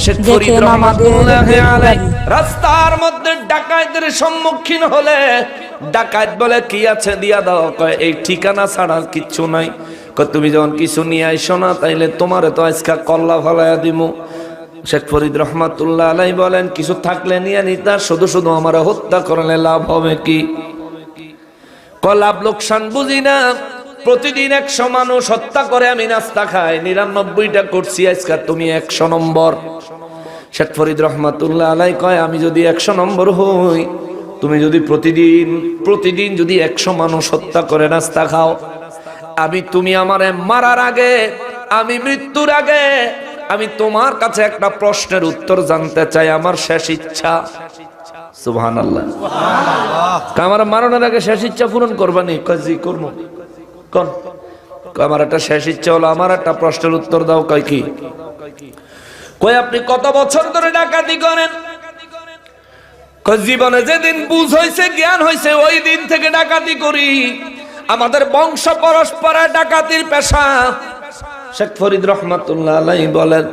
শেখ ফরিদ রহমাতুল্লাহি আলাইহি রাস্তার মধ্যে ডাকাতদের সম্মুখীন হলে ডাকাত বলে কি আছে দিয়া দাও, কয় এই ঠিকানা ছাড়া কিচ্ছু নাই। কয় তুমি যখন কিছু নিয়ে আইসো না তাইলে তোমারে তো আজকে কল্লা ফলাইয়া দিমু। শেখ ফরিদ রহমাতুল্লাহি আলাইহি বলেন কিছু থাকলে নিয়ে নিতা, শুধু শুধু আমার হত্যা করলে লাভ হবে কি? কয় লাভ লোকসান বুঝি না, প্রতিদিন 100 মানুষ হত্যা করে আমি নাস্তা খাই, 99টা করছি, আজকে তুমি 100 নম্বর। শেখ ফরিদ রহমাতুল্লাহি আলাইহি কয় আমি যদি 100 নম্বর হই, তুমি যদি প্রতিদিন যদি 100 মানুষ হত্যা করে নাস্তা খাও, তুমি আমারে মারার আগে, আমি মৃত্যুর আগে আমি তোমার কাছে একটা প্রশ্নের উত্তর জানতে চাই, আমার শেষ ইচ্ছা। সুবহানাল্লাহ। আমার মারানোর আগে শেষ ইচ্ছা পূরণ করবানি? কাজী করবো। কোন আমার একটা শেষ ইচ্ছা হলো, আমার একটা প্রশ্নের উত্তর দাও। কয় কি? কয় আপনি কত বছর ধরে ডাকাতি করেন? কয় জীবনে যেদিন বুঝ হয়েছে, জ্ঞান হয়েছে, ওই দিন থেকে ডাকাতি করি, আমাদের বংশ পরস্পরে ডাকাতির পেশা। শেখ ফরিদ রহমাতুল্লাহি আলাইহি বলেন